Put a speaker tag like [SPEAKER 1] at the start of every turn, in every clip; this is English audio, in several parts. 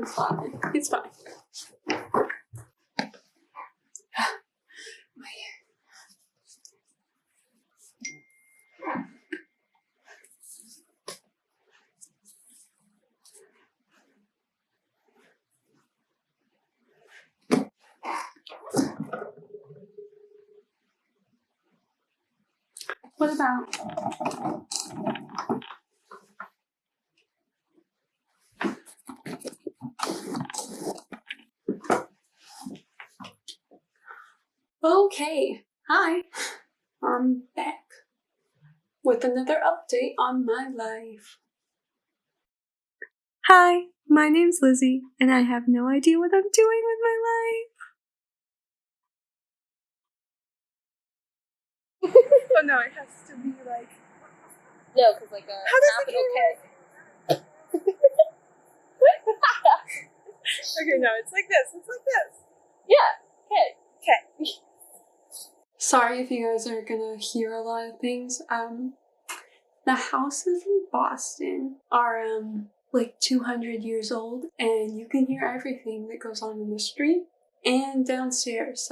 [SPEAKER 1] It's fine. It's fine. What about? Okay, hi. I'm back with another update on my life. Hi, my name's Lizzie, and I have no idea what I'm doing with my life. Oh no, it has to be like...
[SPEAKER 2] No, because like a capital K.
[SPEAKER 1] Okay, no, it's like this. It's like this.
[SPEAKER 2] Yeah, K.
[SPEAKER 1] Okay. Sorry if you guys are gonna hear a lot of things. The houses in Boston are, like 200 years old, and you can hear everything that goes on in the street and downstairs,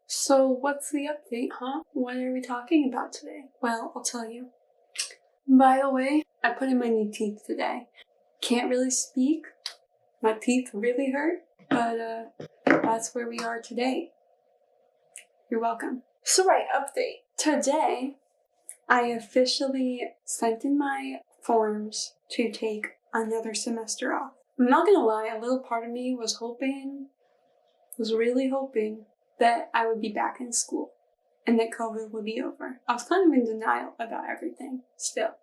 [SPEAKER 1] So what's the update, huh? What are we talking about today? Well, I'll tell you. By the way, I put in my new teeth today. Can't really speak. My teeth really hurt, but that's where we are today. You're welcome. So right, update. Today, I officially sent in my forms to take another semester off. I'm not gonna lie, a little part of me was really hoping that I would be back in school and that COVID would be over. I was kind of in denial about everything still.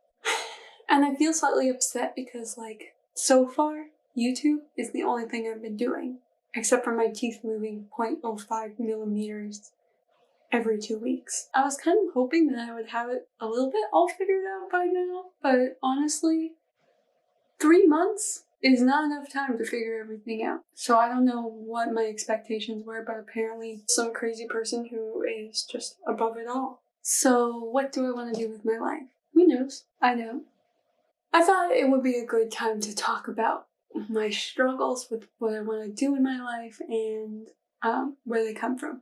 [SPEAKER 1] And I feel slightly upset because, like, so far, YouTube is the only thing I've been doing, except for my teeth moving 0.05 millimeters every 2 weeks. I was kind of hoping that I would have it a little bit all figured out by now, but honestly, 3 months is not enough time to figure everything out. So I don't know what my expectations were, but apparently some crazy person who is just above it all. So what do I want to do with my life? Who knows? I don't. I thought it would be a good time to talk about my struggles with what I want to do in my life and where they come from.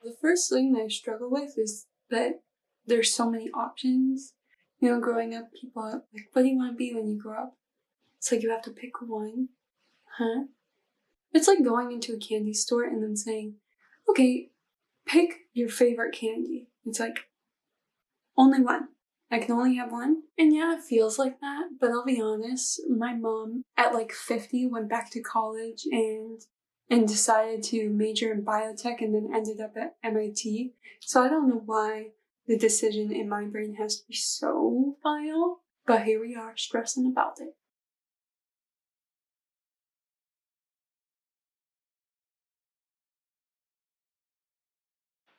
[SPEAKER 1] The first thing I struggle with is that there's so many options. You know, growing up, people are like, what do you want to be when you grow up? It's like you have to pick one. Huh? It's like going into a candy store and then saying, okay, pick your favorite candy. It's like, only one. I can only have one. And yeah, it feels like that, but I'll be honest, my mom at like 50 went back to college and decided to major in biotech and then ended up at MIT. So I don't know why the decision in my brain has to be so final, but here we are stressing about it.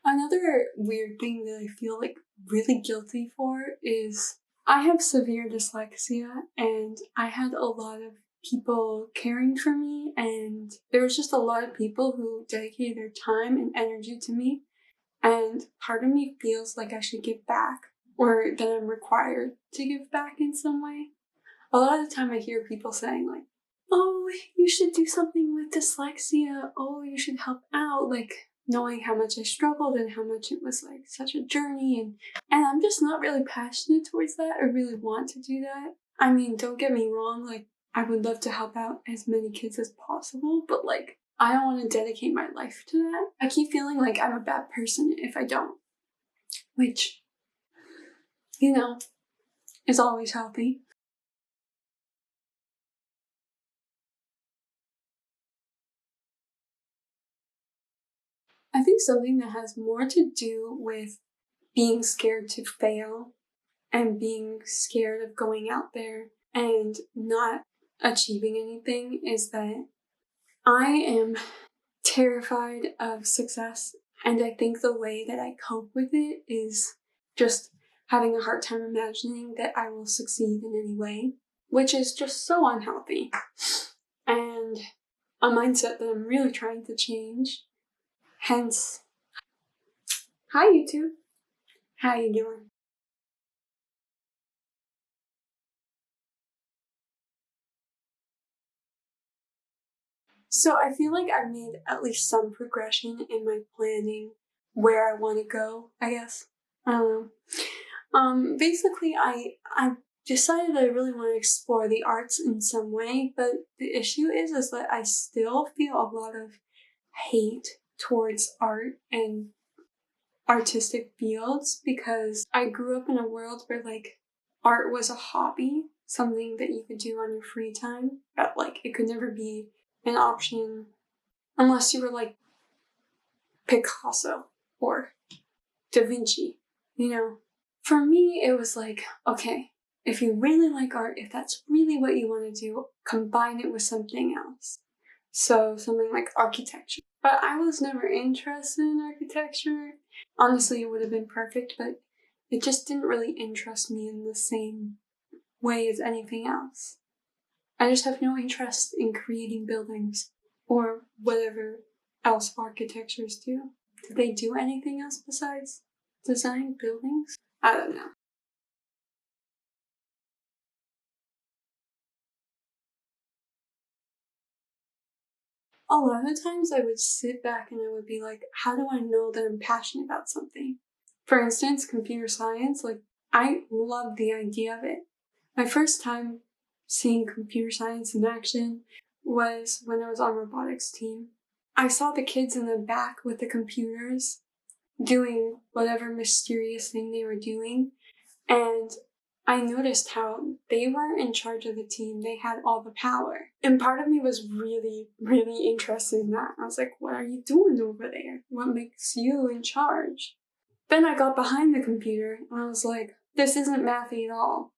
[SPEAKER 1] Another weird thing that I feel like really guilty for is I have severe dyslexia, and I had a lot of people caring for me, and there was just a lot of people who dedicated their time and energy to me, and part of me feels like I should give back, or that I'm required to give back in some way. A lot of the time I hear people saying like, oh, you should do something with dyslexia, oh, you should help out, like knowing how much I struggled and how much it was like such a journey, and I'm just not really passionate towards that or really want to do that. I mean, don't get me wrong, like I would love to help out as many kids as possible, but like I don't want to dedicate my life to that. I keep feeling like I'm a bad person if I don't, which, you know, is always healthy. I think something that has more to do with being scared to fail and being scared of going out there and not achieving anything is that I am terrified of success, and I think the way that I cope with it is just having a hard time imagining that I will succeed in any way, which is just so unhealthy and a mindset that I'm really trying to change. Hence, hi YouTube. How you doing? So I feel like I've made at least some progression in my planning where I want to go, I guess. I don't know. Basically, I decided I really want to explore the arts in some way, but the issue is that I still feel a lot of hate towards art and artistic fields because I grew up in a world where like art was a hobby, something that you could do on your free time, but like it could never be an option unless you were like Picasso or Da Vinci, you know? For me, it was like, okay, if you really like art, if that's really what you want to do, combine it with something else. So something like architecture. But I was never interested in architecture. Honestly, it would have been perfect, but it just didn't really interest me in the same way as anything else. I just have no interest in creating buildings or whatever else architectures do. Do they do anything else besides design buildings? I don't know. A lot of times I would sit back and I would be like, how do I know that I'm passionate about something? For instance, computer science, like, I love the idea of it. My first time seeing computer science in action was when I was on robotics team. I saw the kids in the back with the computers doing whatever mysterious thing they were doing, and I noticed how they were in charge of the team. They had all the power. And part of me was really, really interested in that. I was like, what are you doing over there? What makes you in charge? Then I got behind the computer and I was like, this isn't mathy at all.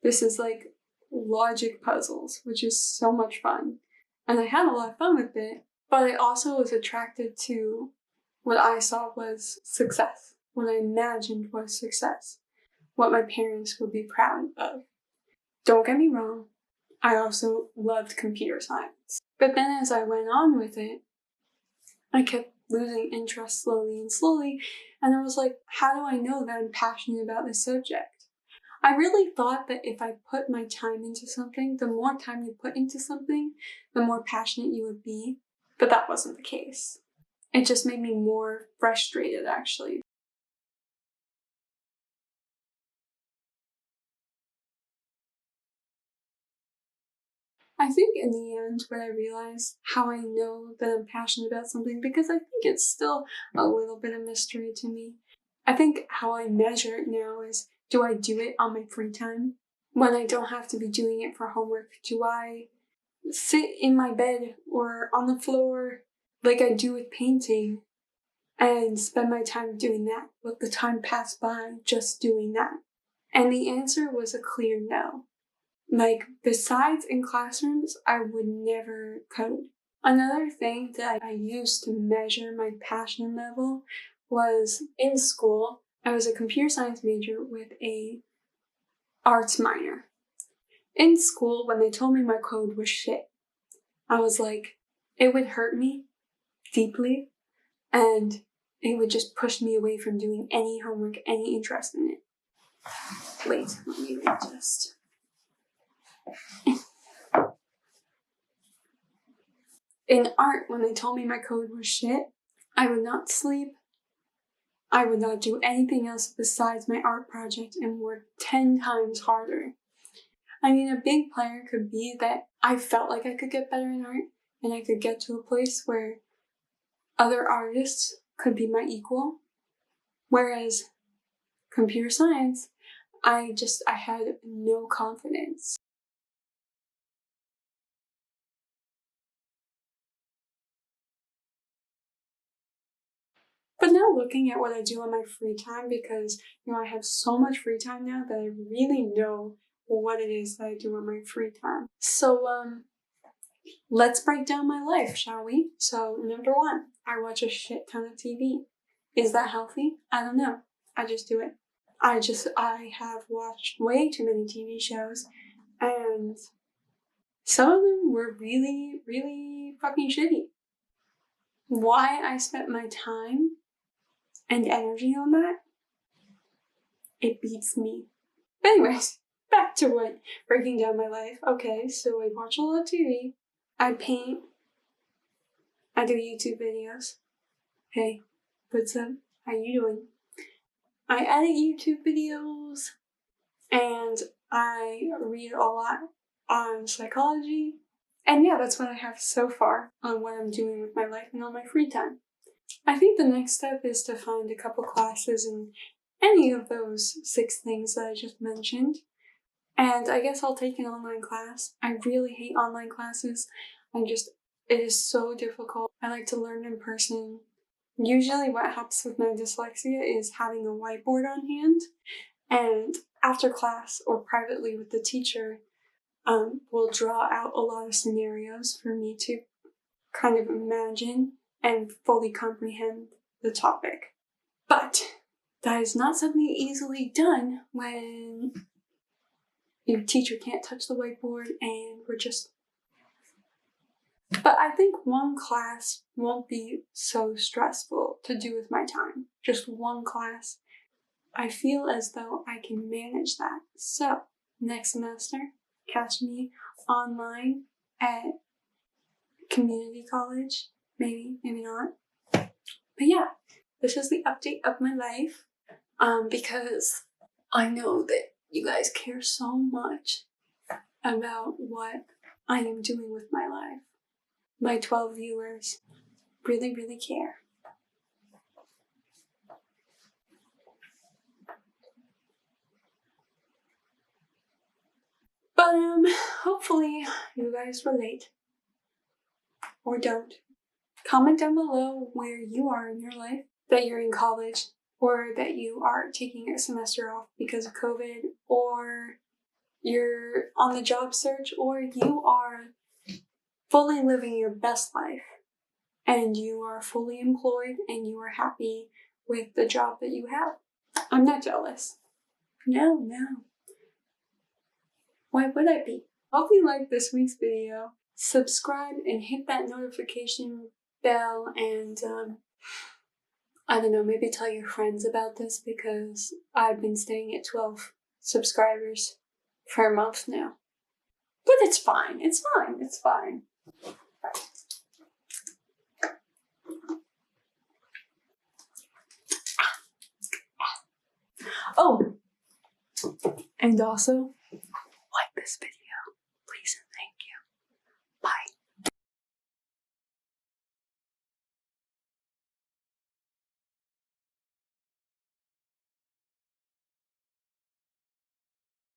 [SPEAKER 1] This is like logic puzzles, which is so much fun. And I had a lot of fun with it, but I also was attracted to what I saw was success, what I imagined was success, what my parents would be proud of. Don't get me wrong, I also loved computer science. But then as I went on with it, I kept losing interest slowly and slowly, and I was like, how do I know that I'm passionate about this subject? I really thought that if I put my time into something, the more time you put into something, the more passionate you would be. But that wasn't the case. It just made me more frustrated, actually. I think in the end, what I realized, how I know that I'm passionate about something, because I think it's still a little bit of mystery to me. I think how I measure it now is, do I do it on my free time? When I don't have to be doing it for homework, do I sit in my bed or on the floor like I do with painting and spend my time doing that? Let the time pass by just doing that? And the answer was a clear no. Like, besides in classrooms, I would never code. Another thing that I used to measure my passion level was in school. I was a computer science major with a arts minor. In school, when they told me my code was shit, I was like, it would hurt me deeply, and it would just push me away from doing any homework, any interest in it. Wait, let me readjust. In art, when they told me my code was shit, I would not sleep. I would not do anything else besides my art project and work 10 times harder. I mean, a big player could be that I felt like I could get better in art and I could get to a place where other artists could be my equal. Whereas computer science, I had no confidence. But now looking at what I do on my free time, because I have so much free time now that I really know what it is that I do on my free time. So let's break down my life, shall we? So number one, I watch a shit ton of TV. Is that healthy? I don't know. I just do it. I have watched way too many TV shows, and some of them were really, really fucking shitty. Why I spent my time and energy on that? It beats me. But anyways, back to what breaking down my life. Okay, so I watch a lot of TV. I paint. I do YouTube videos. Hey, what's up? How you doing? I edit YouTube videos, and I read a lot on psychology. And yeah, that's what I have so far on what I'm doing with my life and on my free time. I think the next step is to find a couple classes in any of those 6 things that I just mentioned. And I guess I'll take an online class. I really hate online classes. It is so difficult. I like to learn in person. Usually what helps with my dyslexia is having a whiteboard on hand, and after class or privately with the teacher, we'll draw out a lot of scenarios for me to kind of imagine and fully comprehend the topic. But that is not something easily done when your teacher can't touch the whiteboard and we're just... But I think one class won't be so stressful to do with my time. Just one class. I feel as though I can manage that. So, next semester, catch me online at community college. Maybe, maybe not. But yeah, this is the update of my life. Because I know that you guys care so much about what I am doing with my life. My 12 viewers really, really care. But hopefully you guys relate. Or don't. Comment down below where you are in your life, that you're in college, or that you are taking a semester off because of COVID, or you're on the job search, or you are fully living your best life and you are fully employed and you are happy with the job that you have. I'm not jealous. No. Why would I be? Hope you liked this week's video. Subscribe and hit that notification bell, and I don't know, maybe tell your friends about this because I've been staying at 12 subscribers for a month now. But it's fine. Oh, and also, like this video, please and thank you. Bye.